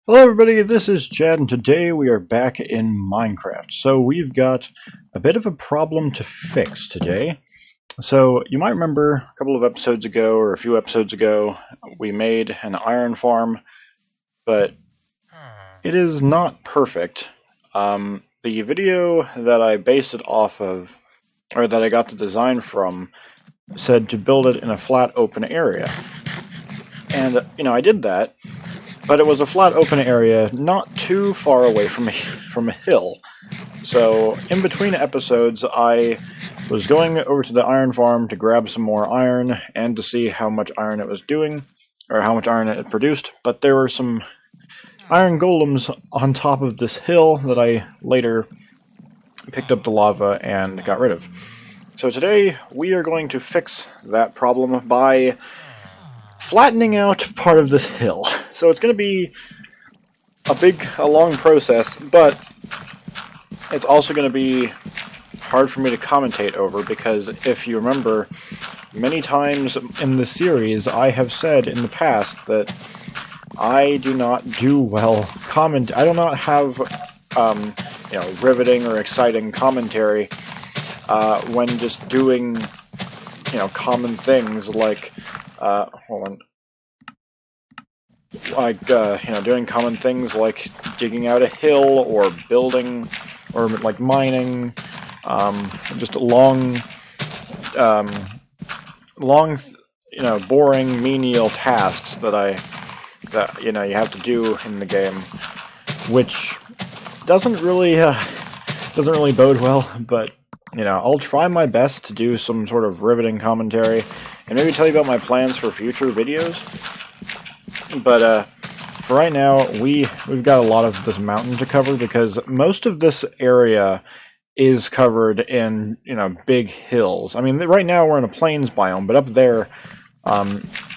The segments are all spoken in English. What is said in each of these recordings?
Hello everybody, this is Chad, and today we are back in Minecraft. So we've got a bit of a problem to fix today. So you might remember a couple of episodes ago, or a few episodes ago, we made an iron farm, but it is not perfect. The video that I based it off of, or that I got the design from, said to build it in a flat open area. And, I did that. But it was a flat open area not too far away from a hill. So in between episodes I was going over to the iron farm to grab some more iron and to see how much iron it was doing, or how much iron it produced, but there were some iron golems on top of this hill that I later picked up the lava and got rid of. So today we are going to fix that problem by flattening out part of this hill. So it's going to be a long process, but it's also going to be hard for me to commentate over, because if you remember, many times in the series I have said in the past that I do not do well I do not have riveting or exciting commentary when just doing common things like doing common things like digging out a hill or building or like mining, just long, boring menial tasks that you have to do in the game, which doesn't really bode well, but I'll try my best to do some sort of riveting commentary and maybe tell you about my plans for future videos. But for right now, we've got a lot of this mountain to cover, because most of this area is covered in big hills. I mean, right now we're in a plains biome, but up there,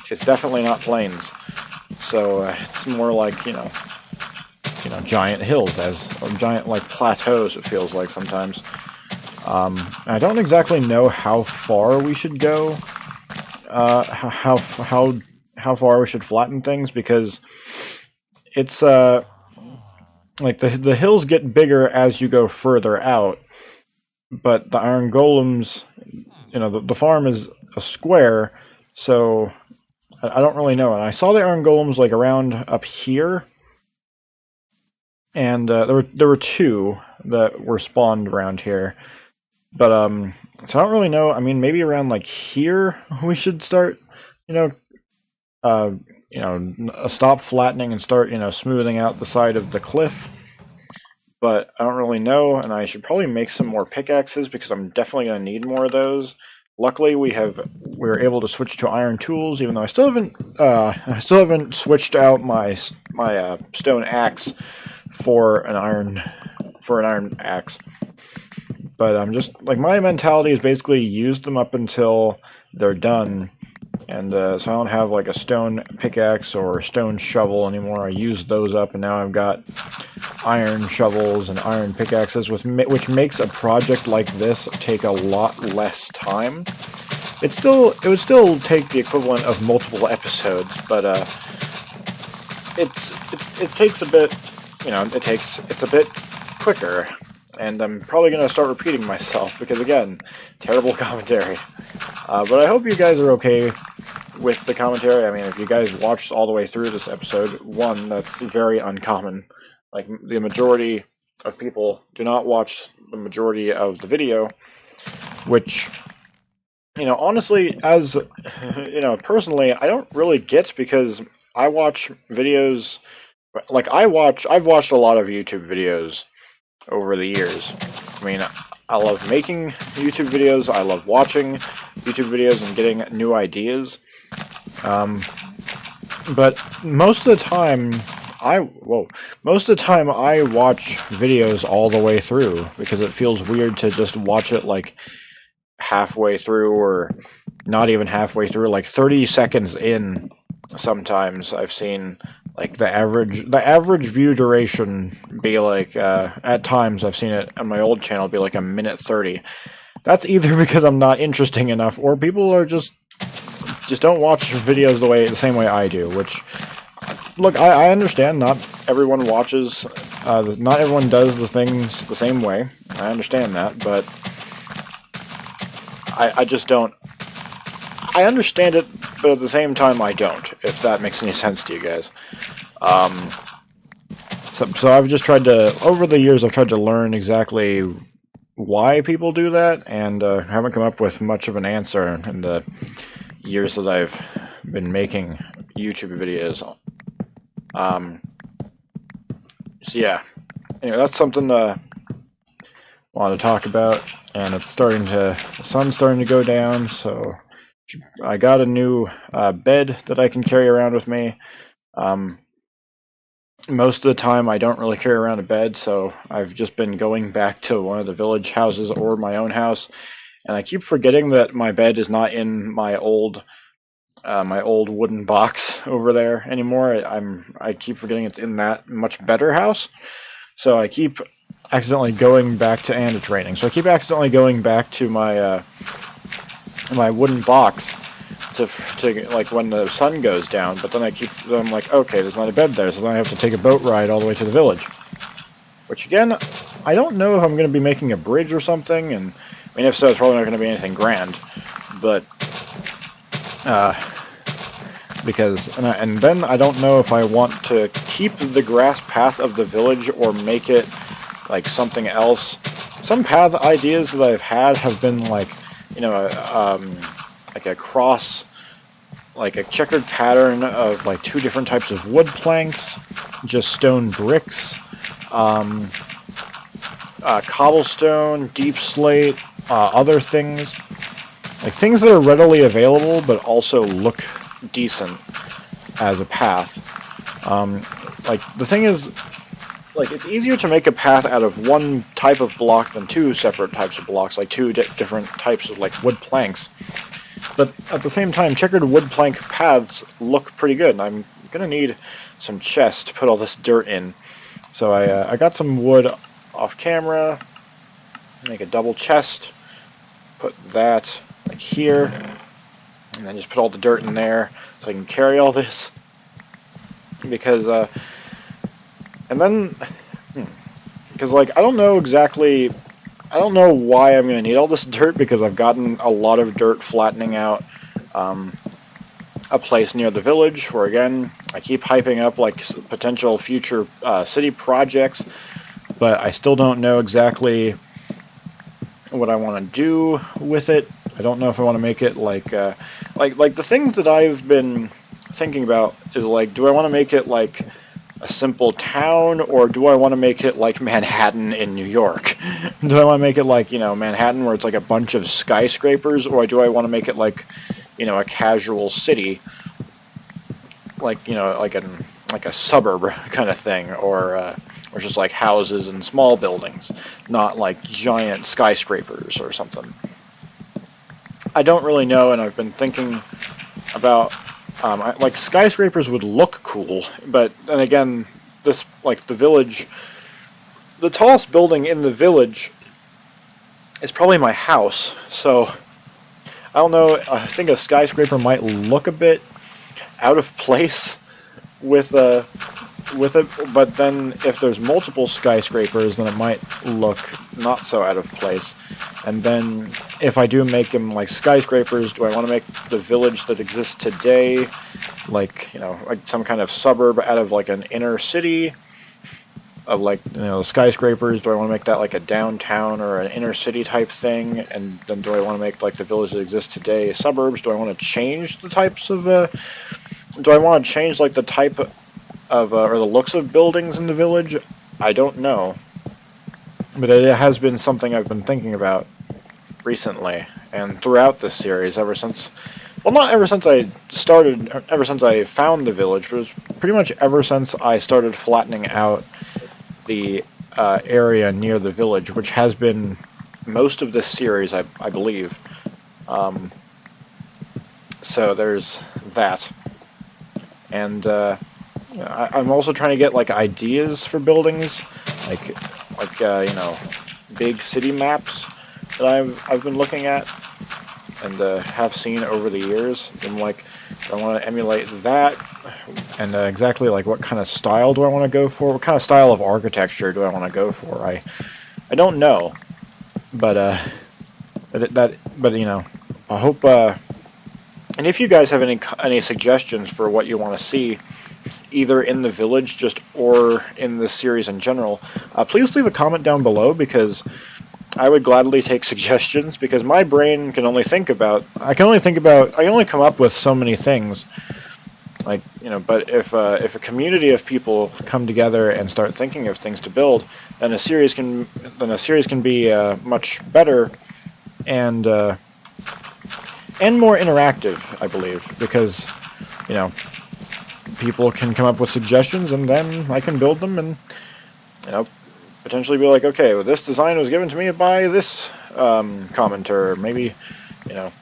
it's definitely not plains. So it's more like giant hills, or giant like plateaus. It feels like sometimes. I don't exactly know how far we should go. How far we should flatten things, because it's like the hills get bigger as you go further out, but the iron golems, the farm is a square, so I don't really know. And I saw the iron golems like around up here, and there were two that were spawned around here, but so I don't really know. I mean, maybe around like here we should start stop flattening and start, smoothing out the side of the cliff. But I don't really know, and I should probably make some more pickaxes, because I'm definitely going to need more of those. Luckily, we're able to switch to iron tools, even though I still haven't switched out my stone axe for an iron axe. But I'm just like, my mentality is basically use them up until they're done. And so I don't have like a stone pickaxe or a stone shovel anymore. I used those up, and now I've got iron shovels and iron pickaxes, which makes a project like this take a lot less time. It would still take the equivalent of multiple episodes, but it takes a bit, it's a bit quicker. And I'm probably going to start repeating myself, because again, terrible commentary. But I hope you guys are okay with the commentary. I mean, if you guys watched all the way through this episode, one, that's very uncommon. Like, the majority of people do not watch the majority of the video, which, honestly, as, personally, I don't really get, because I watch videos, like, I've watched a lot of YouTube videos over the years. I mean, I love making YouTube videos, I love watching YouTube videos and getting new ideas, but most of the time I watch videos all the way through, because it feels weird to just watch it like halfway through, or not even halfway through, like 30 seconds in. Sometimes I've seen like the average view duration be like, at times I've seen it on my old channel be like a minute 30. That's either because I'm not interesting enough, or people are just don't watch videos the same way I do, which, look, I understand not everyone watches, not everyone does the things the same way. I understand that, but I just don't. I understand it, but at the same time, I don't. If that makes any sense to you guys. So I've just tried to, over the years, I've tried to learn exactly why people do that, and haven't come up with much of an answer in the years that I've been making YouTube videos. So yeah, anyway, that's something I wanted to talk about, and it's the sun's starting to go down, so I got a new bed that I can carry around with me. Most of the time I don't really carry around a bed, so I've just been going back to one of the village houses or my own house, and I keep forgetting that my bed is not in my old wooden box over there anymore. I keep forgetting it's in that much better house, so I keep accidentally going back to, and it's raining, so I keep accidentally going back to my my wooden box to like when the sun goes down, but then I'm like, okay, there's not a bed there, so then I have to take a boat ride all the way to the village. Which again, I don't know if I'm going to be making a bridge or something, and I mean, if so, it's probably not going to be anything grand, but because and then I don't know if I want to keep the grass path of the village or make it like something else. Some path ideas that I've had have been like, you know, like a cross, like a checkered pattern of like two different types of wood planks, just stone bricks, cobblestone, deep slate, other things, like things that are readily available but also look decent as a path. Like the thing is, like it's easier to make a path out of one type of block than two separate types of blocks, like two different types of like wood planks. But at the same time, checkered wood plank paths look pretty good, and I'm gonna need some chests to put all this dirt in. So I got some wood off camera, make a double chest, put that like here, and then just put all the dirt in there so I can carry all this. Because and then because like I don't know why I'm going to need all this dirt, because I've gotten a lot of dirt flattening out a place near the village where, again, I keep hyping up like potential future city projects, but I still don't know exactly what I want to do with it. I don't know if I want to make it like the things that I've been thinking about is like, do I want to make it like a simple town, or do I want to make it like Manhattan in New York? Do I want to make it like, you know, Manhattan where it's like a bunch of skyscrapers, or do I want to make it like, you know, a casual city, like, you know, like a suburb kind of thing, or just like houses and small buildings, not like giant skyscrapers or something. I don't really know, and I've been thinking about like skyscrapers would look cool, but then again, this like the village, the tallest building in the village is probably my house. So I don't know. I think a skyscraper might look a bit out of place with it, but then if there's multiple skyscrapers, then it might look not so out of place. And then if I do make them like skyscrapers, do I want to make the village that exists today like, you know, like some kind of suburb out of like an inner city of like, you know, skyscrapers? Do I want to make that like a downtown or an inner city type thing? And then do I want to make like the village that exists today suburbs? Do I want to change the types of do I want to change like the type of or the looks of buildings in the village? I don't know, but it has been something I've been thinking about recently and throughout this series ever since, well, not ever since I started, ever since I found the village, but it's pretty much ever since I started flattening out the area near the village, which has been most of this series, I believe. So there's that. And I'm also trying to get like ideas for buildings, like you know, big city maps that I've been looking at and have seen over the years. I'm like, I want to emulate that, and exactly like what kind of style do I want to go for? What kind of style of architecture do I want to go for? I don't know, but but you know, I hope. And if you guys have any suggestions for what you want to see, either in the village just or in this series in general, please leave a comment down below, because I would gladly take suggestions, because my brain can only think about, I can only come up with so many things. Like, you know, but if a community of people come together and start thinking of things to build, then a series can be much better and more interactive, I believe, because, you know, people can come up with suggestions and then I can build them and, you know, potentially be like, okay, well, this design was given to me by this commenter. Maybe, you know,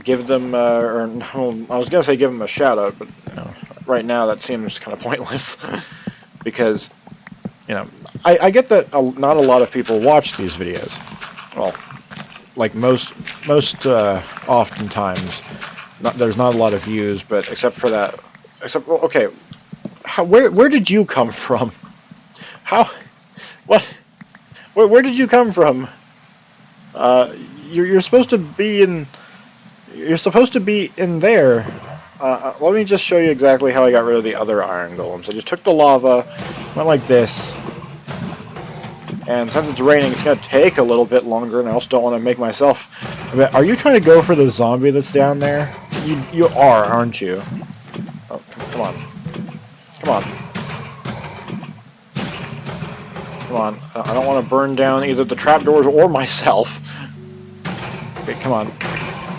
give them, or well, I was going to say give them a shout out, but, you know, right now that seems kind of pointless because, you know, I get that not a lot of people watch these videos. Well, like most oftentimes, there's not a lot of views, but except for that, well, okay, where did you come from? Where did you come from? You're supposed to be in. You're supposed to be in there. Let me just show you exactly how I got rid of the other iron golems. I just took the lava, went like this, and since it's raining, it's going to take a little bit longer, and I also don't want to make myself... Are you trying to go for the zombie that's down there? You are, aren't you? Oh, come on. Come on. Come on. I don't want to burn down either the trapdoors or myself. Okay, come on.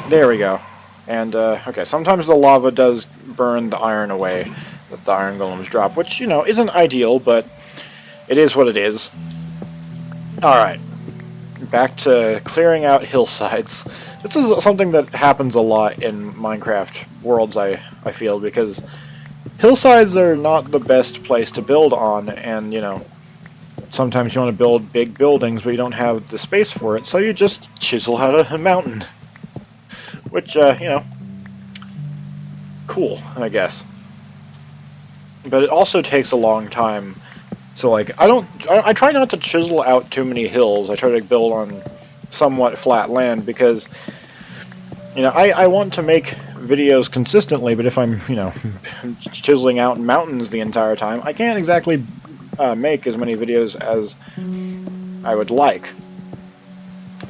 There we go. And, okay, sometimes the lava does burn the iron away that the iron golems drop, which, you know, isn't ideal, but it is what it is. Alright. Back to clearing out hillsides. This is something that happens a lot in Minecraft worlds, I feel, because hillsides are not the best place to build on, and, you know, sometimes you want to build big buildings, but you don't have the space for it, so you just chisel out a mountain. Which, you know, cool, I guess. But it also takes a long time. So, like, I try not to chisel out too many hills. I try to build on somewhat flat land because, you know, I want to make videos consistently, but if I'm, you know, chiseling out mountains the entire time, I can't exactly make as many videos as I would like.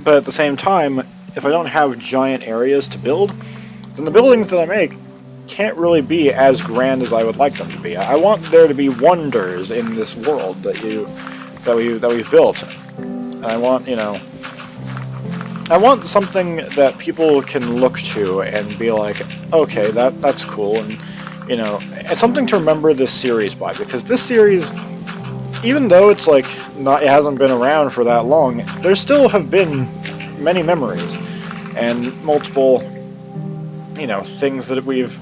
But at the same time, if I don't have giant areas to build, then the buildings that I make can't really be as grand as I would like them to be. I want there to be wonders in this world that we've built. And I want, you know, I want something that people can look to and be like, okay, that's cool, and, you know, it's something to remember this series by, because this series, even though it's like it hasn't been around for that long, there still have been many memories and multiple, you know, things that we've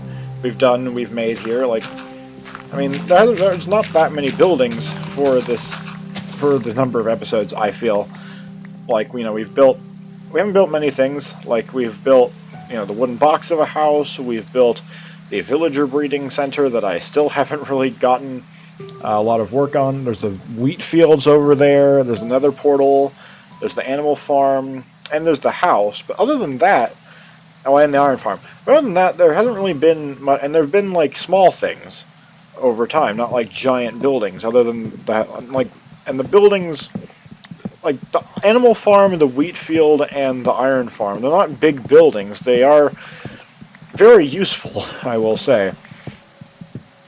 done, we've made here. Like, I mean, there's not that many buildings for the number of episodes. I feel like, you know, we haven't built many things. Like, we've built, you know, the wooden box of a house. We've built the villager breeding center that I still haven't really gotten a lot of work on. There's the wheat fields over there. There's another portal. There's the animal farm. And there's the house. But other than that, oh, and the iron farm. But other than that, there hasn't really been much, and there have been, like, small things over time, not, like, giant buildings, other than that, like, and the buildings, like, the animal farm, the wheat field, and the iron farm, they're not big buildings. They are very useful, I will say.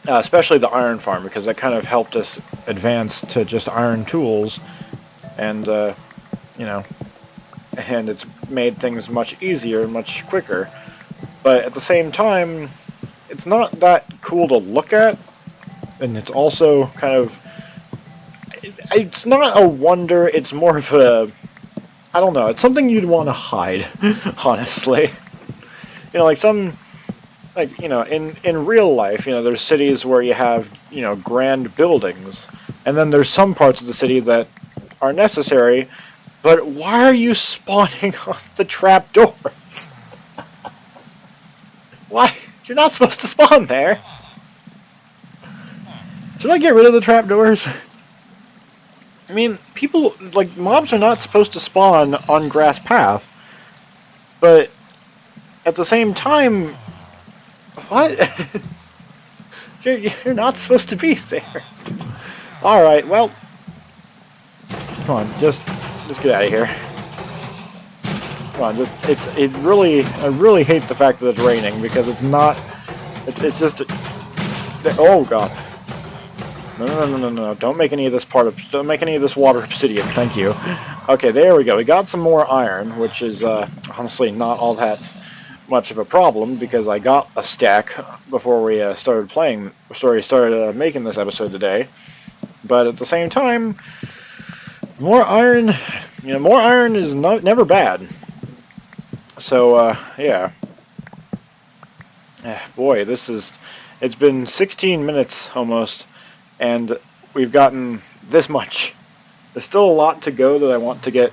Especially the iron farm, because that kind of helped us advance to just iron tools, and, you know, and it's made things much easier and much quicker. But at the same time, it's not that cool to look at, and it's also kind of, it's not a wonder, it's more of a, I don't know, it's something you'd want to hide, honestly. You know, like like, you know, in real life, you know, there's cities where you have, you know, grand buildings, and then there's some parts of the city that are necessary, but why are you spawning on the trapdoors? Why? You're not supposed to spawn there. Should I get rid of the trapdoors? I mean, people, like, mobs are not supposed to spawn on grass path, but at the same time, what? you're not supposed to be there. Alright, well, come on, just get out of here. Come on, I really hate the fact that it's raining, because it's not, it's just, oh god. No, don't make any of this don't make any of this water obsidian, thank you. Okay, there we go, we got some more iron, which is, honestly not all that much of a problem, because I got a stack before we started making this episode today. But at the same time, more iron is never bad. So, yeah. Boy, it's been 16 minutes almost, and we've gotten this much. There's still a lot to go that I want to get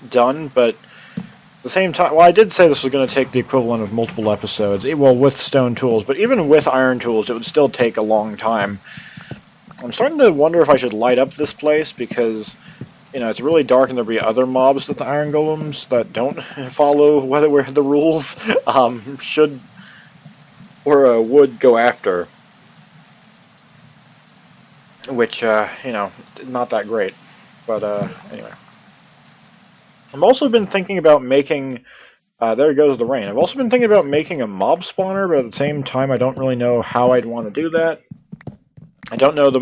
done, but at the same time, well, I did say this was going to take the equivalent of multiple episodes, well, with stone tools, but even with iron tools, it would still take a long time. I'm starting to wonder if I should light up this place, because, you know, it's really dark and there'll be other mobs that the iron golems that don't follow the rules should or would go after. Which, you know, not that great. But, anyway. I've also been thinking about making, there goes the rain. I've also been thinking about making a mob spawner, but at the same time I don't really know how I'd want to do that. I don't know the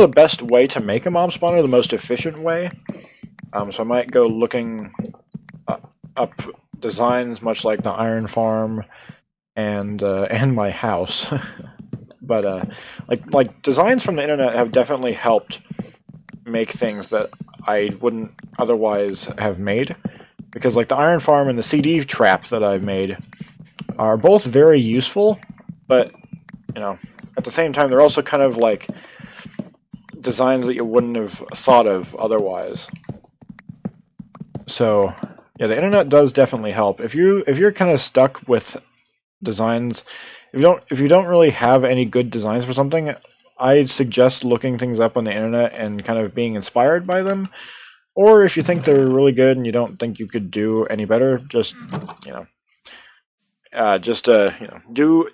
best way to make a mob spawner, the most efficient way. So I might go looking up designs much like the iron farm and my house. But like designs from the internet have definitely helped make things that I wouldn't otherwise have made, because like the iron farm and the CD trap that I've made are both very useful, but you know, at the same time they're also kind of like designs that you wouldn't have thought of otherwise. So yeah, the internet does definitely help. If you're kind of stuck with designs, if you don't really have any good designs for something, I suggest looking things up on the internet and kind of being inspired by them. Or if you think they're really good and you don't think you could do any better, just do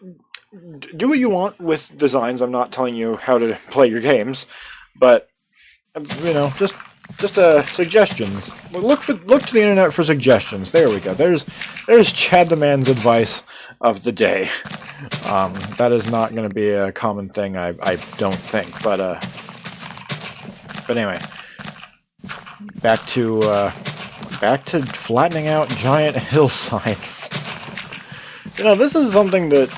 what you want with designs. I'm not telling you how to play your games, but you know, just suggestions. Look to the internet for suggestions. There we go. There's ChadTheMan's advice of the day. That is not going to be a common thing, I don't think. But anyway, back to flattening out giant hillsides. You know, this is something that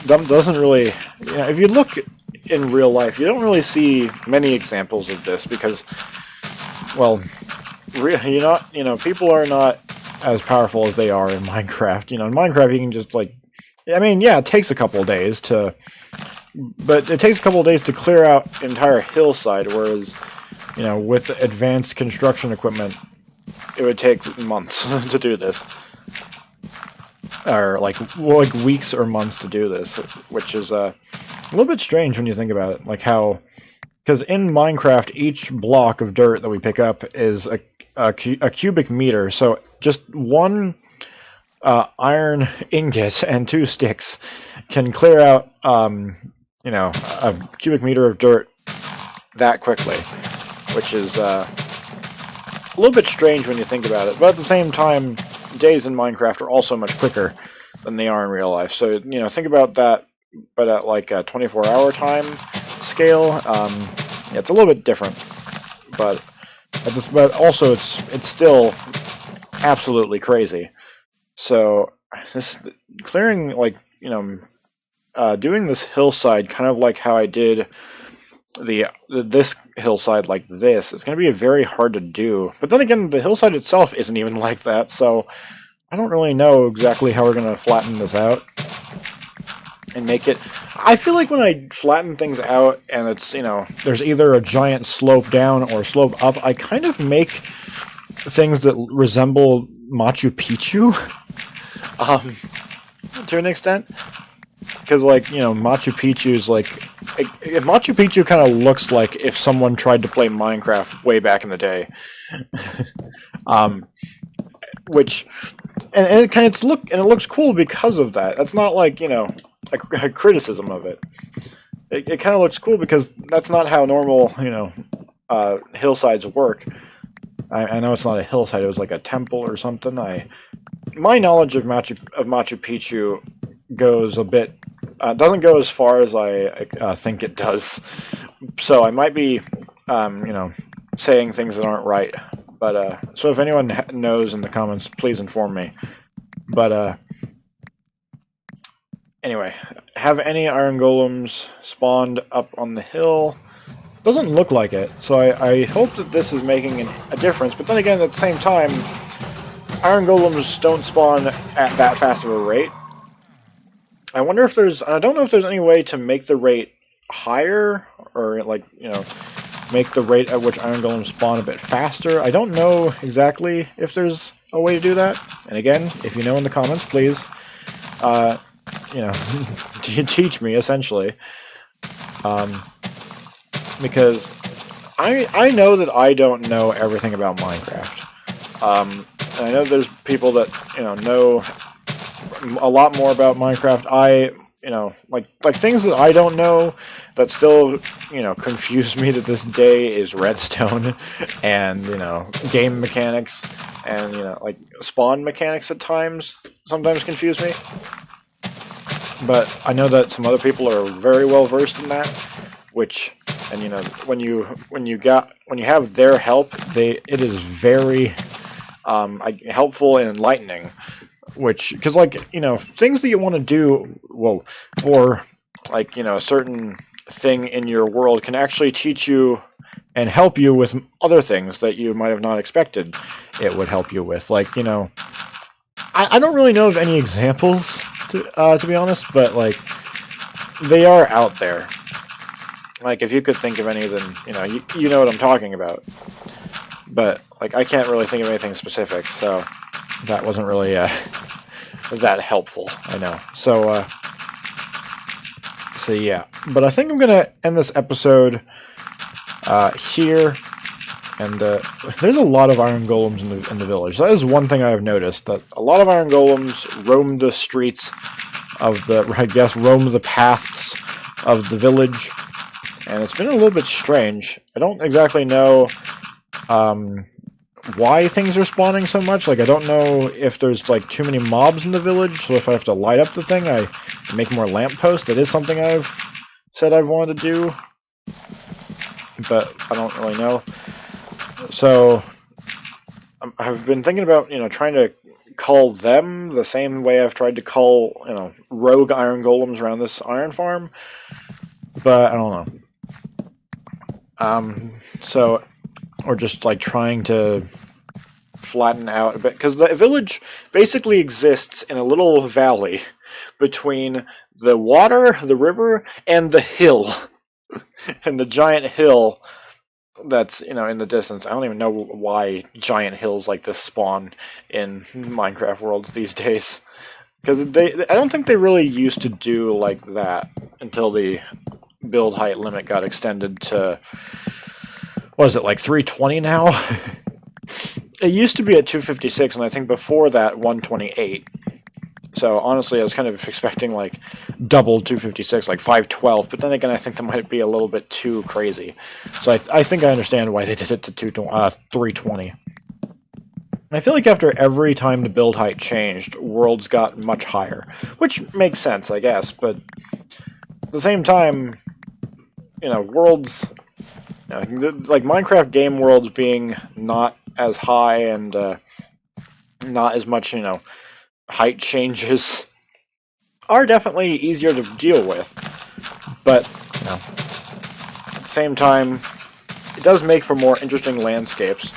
doesn't really. You know, if you look in real life, you don't really see many examples of this because, well, people are not as powerful as they are in Minecraft. You know, in Minecraft you can just it takes a couple of days to clear out entire hillside, whereas, you know, with advanced construction equipment, it would take months to do this. Or like weeks or months to do this, which is a little bit strange when you think about it. Like how, because in Minecraft, each block of dirt that we pick up is a cubic meter. So just one iron ingot and 2 sticks can clear out, a cubic meter of dirt that quickly, which is a little bit strange when you think about it. But at the same time, days in Minecraft are also much quicker than they are in real life. So, you know, think about that, but at like a 24-hour time scale, it's a little bit different. But also it's still absolutely crazy. So this clearing, doing this hillside kind of like how I did this hillside like this, it's going to be very hard to do. But then again, the hillside itself isn't even like that, so I don't really know exactly how we're going to flatten this out and make it. I feel like when I flatten things out and it's, you know, there's either a giant slope down or slope up, I kind of make things that resemble Machu Picchu to an extent. because like, you know, Machu Picchu's like, Machu Picchu kind of looks like if someone tried to play Minecraft way back in the day. Which, and it kind of it looks cool because of that. That's not like, you know, a criticism of it. It kind of looks cool because that's not how normal, you know, hillsides work. I know it's not a hillside; it was like a temple or something. My knowledge of Machu Picchu goes a bit, doesn't go as far as I think it does. So I might be, you know, saying things that aren't right. But so if anyone knows in the comments, please inform me. But anyway, have any iron golems spawned up on the hill? Doesn't look like it, so I hope that this is making a difference. But then again, at the same time, iron golems don't spawn at that fast of a rate. I wonder if there's, I don't know if there's any way to make the rate higher, or like, you know, make the rate at which iron golems spawn a bit faster. I don't know exactly if there's a way to do that. And again, if you know in the comments, please, you know, teach me, essentially. Because I know that I don't know everything about Minecraft. And I know there's people that, you know a lot more about Minecraft. You know, like things that I don't know that still, you know, confuse me to this day is redstone and, you know, game mechanics and, you know, like spawn mechanics at times sometimes confuse me. But I know that some other people are very well versed in that, which, and you know, when you have their help, it is very helpful and enlightening. Which, because like, you know, things that you want to do, well, for like, you know, a certain thing in your world can actually teach you and help you with other things that you might have not expected it would help you with. Like, you know, I don't really know of any examples to be honest, but like they are out there. Like if you could think of any, then you know what I'm talking about. But like I can't really think of anything specific, so that wasn't really that helpful, I know. So yeah. But I think I'm gonna end this episode here. And there's a lot of iron golems in the village. That is one thing I have noticed, that a lot of iron golems roam the streets of roam the paths of the village. And it's been a little bit strange. I don't exactly know why things are spawning so much. Like, I don't know if there's like too many mobs in the village, so if I have to light up the thing, I make more lampposts. That is something I've said I've wanted to do, but I don't really know. So I've been thinking about, trying to cull them the same way I've tried to cull, rogue iron golems around this iron farm, but I don't know. So, or just like trying to flatten out a bit, because the village basically exists in a little valley between the water, the river, and the hill, and the giant hill that's, in the distance. I don't even know why giant hills like this spawn in Minecraft worlds these days, because I don't think they really used to do like that until the build height limit got extended to, what is it, like 320 now? It used to be at 256, and I think before that 128. So honestly, I was kind of expecting like double 256, like 512. But then again, I think that might be a little bit too crazy. So I think I understand why they did it to 320. And I feel like after every time the build height changed, worlds got much higher, which makes sense, I guess. But at the same time, worlds, like Minecraft game worlds being not as high and not as much, height changes are definitely easier to deal with, but at the same time, it does make for more interesting landscapes.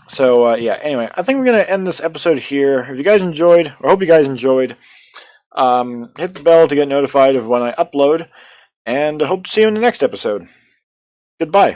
So yeah, anyway, I think we're going to end this episode here. If you guys enjoyed, I hope you guys enjoyed, hit the bell to get notified of when I upload, and I hope to see you in the next episode. Goodbye.